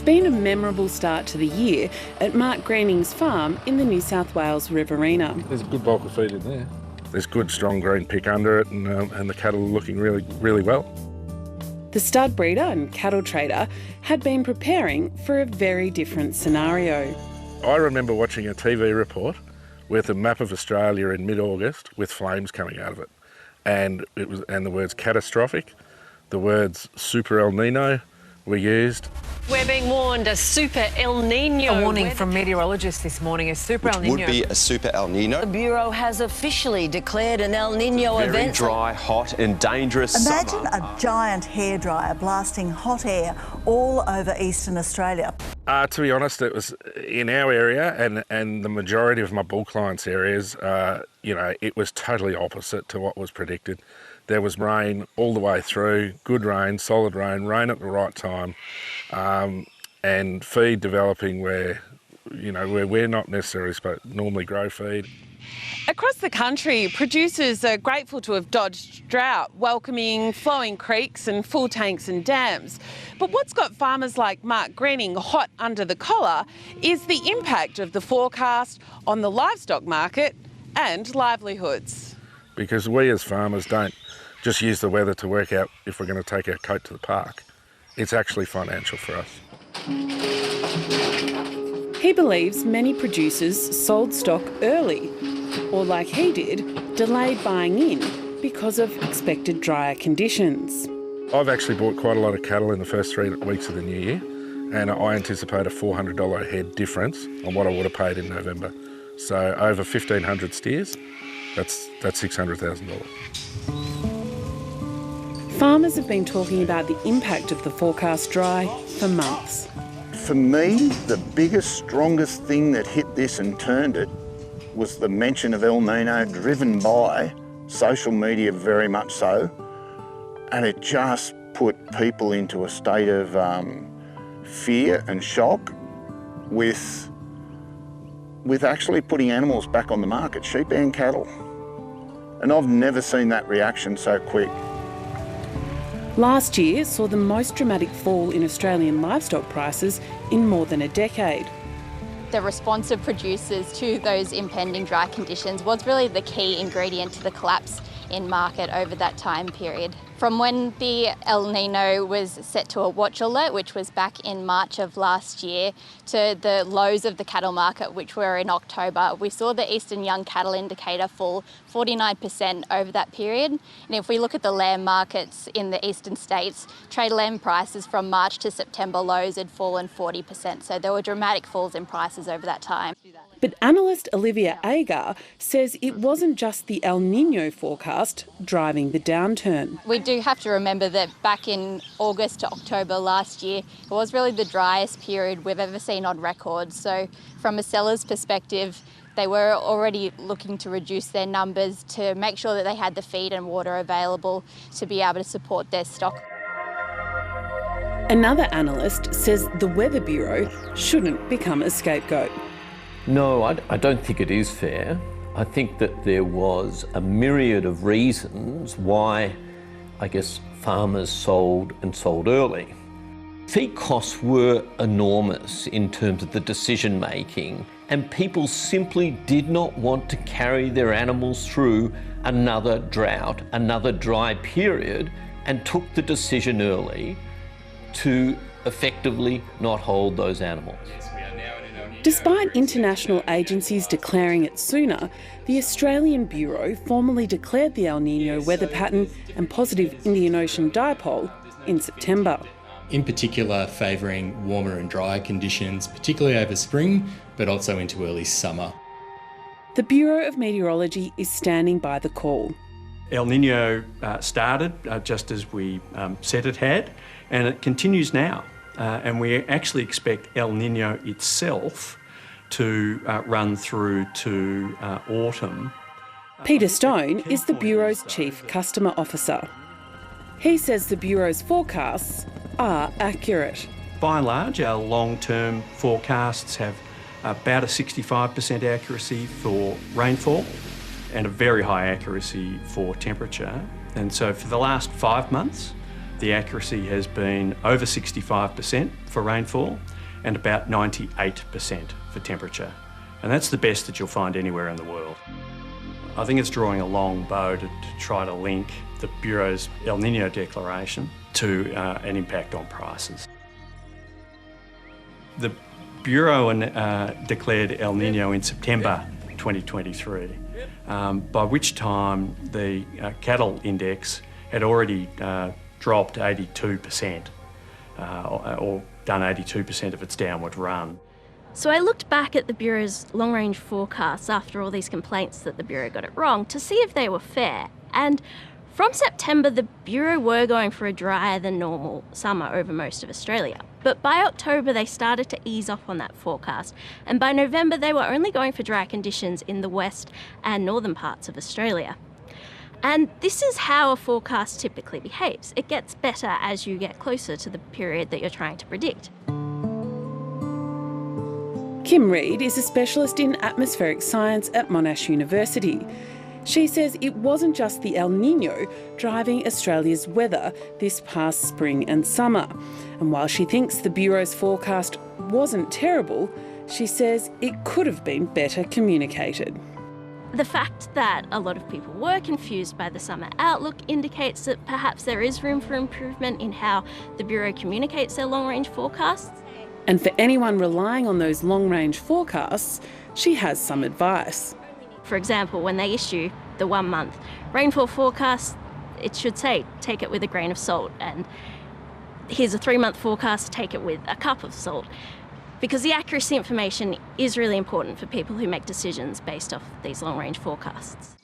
It's been a memorable start to the year at Mark Greening's farm in the New South Wales Riverina. There's a good bulk of feed in there. There's good strong green pick under it and the cattle are looking really, really well. The stud breeder and cattle trader had been preparing for a very different scenario. I remember watching a TV report with a map of Australia in mid-August with flames coming out of it. And the words catastrophic, the words super El Niño were used. We're being warned a super El Niño. A warning from meteorologists this morning, a super El Niño. Would be a super El Niño. The Bureau has officially declared an El Niño event. Very dry, hot and dangerous Imagine summer. a giant hairdryer blasting hot air all over eastern Australia. To be honest, it was in our area and the majority of my bull clients' areas, it was totally opposite to what was predicted. There was rain all the way through, good rain, solid rain at the right time, and feed developing where we're not necessarily supposed to normally grow feed. Across the country, producers are grateful to have dodged drought, welcoming flowing creeks and full tanks and dams. But what's got farmers like Mark Greening hot under the collar is the impact of the forecast on the livestock market and livelihoods. Because we as farmers don't just use the weather to work out if we're going to take our coat to the park. It's actually financial for us. He believes many producers sold stock early, or like he did, delayed buying in because of expected drier conditions. I've actually bought quite a lot of cattle in the first 3 weeks of the new year, and I anticipate a $400 a head difference on what I would have paid in November. So over 1,500 steers, that's $600,000. Farmers have been talking about the impact of the forecast dry for months. For me, the biggest, strongest thing that hit this and turned it was the mention of El Niño, driven by social media very much so, and it just put people into a state of fear and shock with actually putting animals back on the market, sheep and cattle. And I've never seen that reaction so quick. Last year saw the most dramatic fall in Australian livestock prices in more than a decade. The response of producers to those impending dry conditions was really the key ingredient to the collapse in market over that time period. From when the El Niño was set to a watch alert, which was back in March of last year, to the lows of the cattle market, which were in October, we saw the Eastern Young Cattle Indicator fall 49% over that period. And if we look at the lamb markets in the eastern states, trade lamb prices from March to September lows had fallen 40%. So there were dramatic falls in prices over that time. But analyst Olivia Agar says it wasn't just the El Niño forecast driving the downturn. We do have to remember that back in August to October last year, it was really the driest period we've ever seen on record. So from a seller's perspective, they were already looking to reduce their numbers to make sure that they had the feed and water available to be able to support their stock. Another analyst says the Weather Bureau shouldn't become a scapegoat. No, I don't think it is fair. I think that there was a myriad of reasons why, I guess, farmers sold early. Feed costs were enormous in terms of the decision making, and people simply did not want to carry their animals through another drought, another dry period, and took the decision early to effectively not hold those animals. Despite international agencies declaring it sooner, the Australian Bureau formally declared the El Niño weather pattern and positive Indian Ocean dipole in September. In particular, favouring warmer and drier conditions, particularly over spring, but also into early summer. The Bureau of Meteorology is standing by the call. El Niño started just as we said it had, and it continues now. And we actually expect El Niño itself to run through to autumn. Peter Stone is the Bureau's Chief Customer Officer. He says the Bureau's forecasts are accurate. By and large, our long-term forecasts have about a 65% accuracy for rainfall and a very high accuracy for temperature. And so for the last 5 months, the accuracy has been over 65% for rainfall and about 98% for temperature. And that's the best that you'll find anywhere in the world. I think it's drawing a long bow to try to link the Bureau's El Niño declaration to an impact on prices. The Bureau declared El Niño in September 2023, by which time the cattle index had already dropped 82%, or done 82% of its downward run. So I looked back at the Bureau's long-range forecasts after all these complaints that the Bureau got it wrong to see if they were fair. And from September, the Bureau were going for a drier than normal summer over most of Australia. But by October, they started to ease off on that forecast. And by November, they were only going for dry conditions in the west and northern parts of Australia. And this is how a forecast typically behaves. It gets better as you get closer to the period that you're trying to predict. Kim Reid is a specialist in atmospheric science at Monash University. She says it wasn't just the El Niño driving Australia's weather this past spring and summer. And while she thinks the Bureau's forecast wasn't terrible, she says it could have been better communicated. The fact that a lot of people were confused by the summer outlook indicates that perhaps there is room for improvement in how the Bureau communicates their long-range forecasts. And for anyone relying on those long-range forecasts, she has some advice. For example, when they issue the 1-month rainfall forecast, it should say, take it with a grain of salt. And here's a 3-month forecast, take it with a cup of salt. Because the accuracy information is really important for people who make decisions based off these long-range forecasts.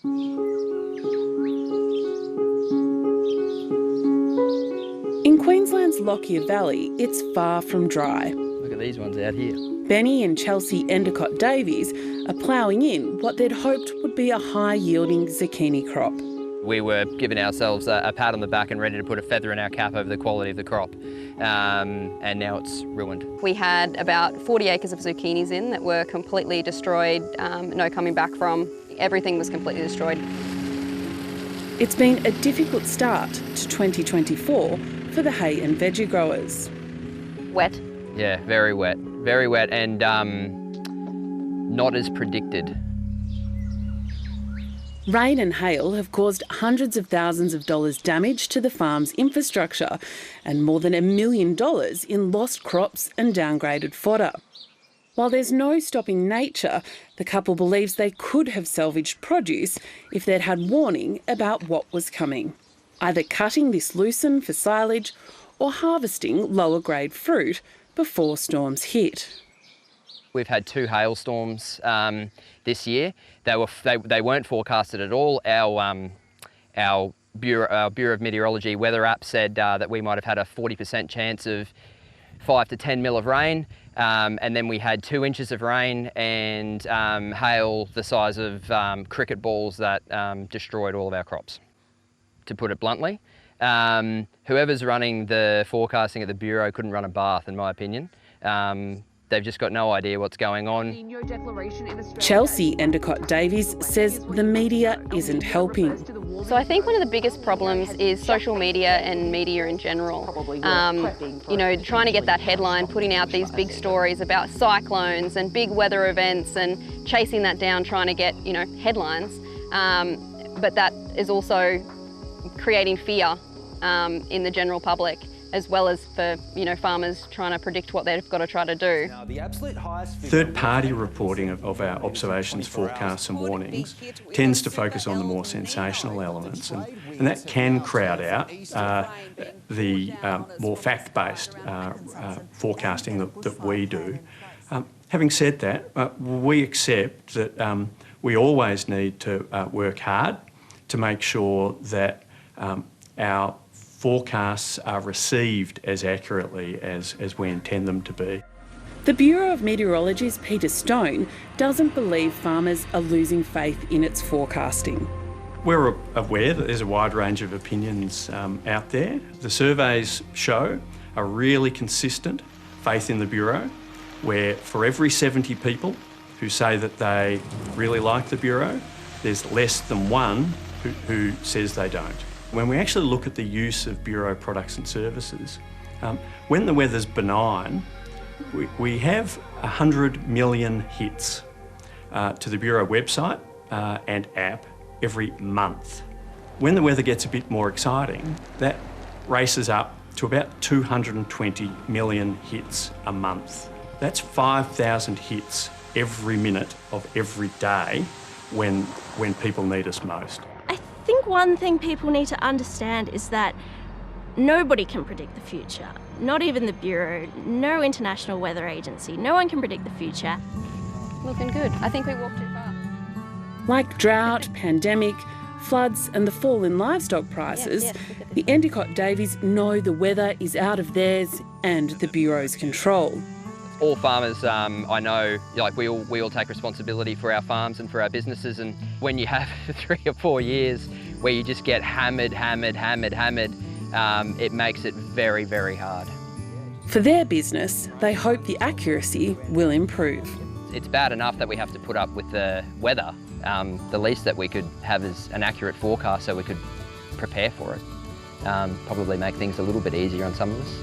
In Queensland's Lockyer Valley, it's far from dry. Look at these ones out here. Benny and Chelsea Endicott-Davies are ploughing in what they'd hoped would be a high-yielding zucchini crop. We were giving ourselves a pat on the back and ready to put a feather in our cap over the quality of the crop, and now it's ruined. We had about 40 acres of zucchinis in that were completely destroyed, no coming back from. Everything was completely destroyed. It's been a difficult start to 2024 for the hay and veggie growers. Wet. Yeah, very wet and not as predicted. Rain and hail have caused hundreds of thousands of dollars damage to the farm's infrastructure and more than $1 million in lost crops and downgraded fodder. While there's no stopping nature, the couple believes they could have salvaged produce if they'd had warning about what was coming, either cutting this lucerne for silage or harvesting lower grade fruit before storms hit. We've had 2 hailstorms this year. They weren't forecasted at all. Our Bureau of Meteorology weather app said that we might have had a 40% chance of 5 to 10 mil of rain, and then we had 2 inches of rain and hail the size of cricket balls that destroyed all of our crops, to put it bluntly. Whoever's running the forecasting at the Bureau couldn't run a bath, in my opinion. They've just got no idea what's going on. Chelsea Endicott-Davies says the media isn't helping. So I think one of the biggest problems is social media and media in general. You know, trying to get that headline, putting out these big stories about cyclones and big weather events and chasing that down, trying to get, you know, headlines. But that is also creating fear in the general public, as well as for, you know, farmers trying to predict what they've got to try to do. Third-party reporting of our observations, forecasts and warnings tends to focus on the more sensational elements, and that can crowd out the more fact-based forecasting that we do. Having said that, we accept that we always need to work hard to make sure that our forecasts are received as accurately as we intend them to be. The Bureau of Meteorology's Peter Stone doesn't believe farmers are losing faith in its forecasting. We're aware that there's a wide range of opinions out there. The surveys show a really consistent faith in the Bureau, where for every 70 people who say that they really like the Bureau, there's less than one who says they don't. When we actually look at the use of Bureau products and services, when the weather's benign, we have 100 million hits to the Bureau website and app every month. When the weather gets a bit more exciting, that races up to about 220 million hits a month. That's 5,000 hits every minute of every day when people need us most. I think one thing people need to understand is that nobody can predict the future. Not even the Bureau, no international weather agency. No one can predict the future. Looking good. I think we walked too far. Like drought, pandemic, floods and the fall in livestock prices, the Endicott Davies know the weather is out of theirs and the Bureau's control. All farmers, I know, like we all take responsibility for our farms and for our businesses, and when you have 3 or 4 years where you just get hammered, it makes it very, very hard. For their business, they hope the accuracy will improve. It's bad enough that we have to put up with the weather. The least that we could have is an accurate forecast so we could prepare for it. Probably make things a little bit easier on some of us.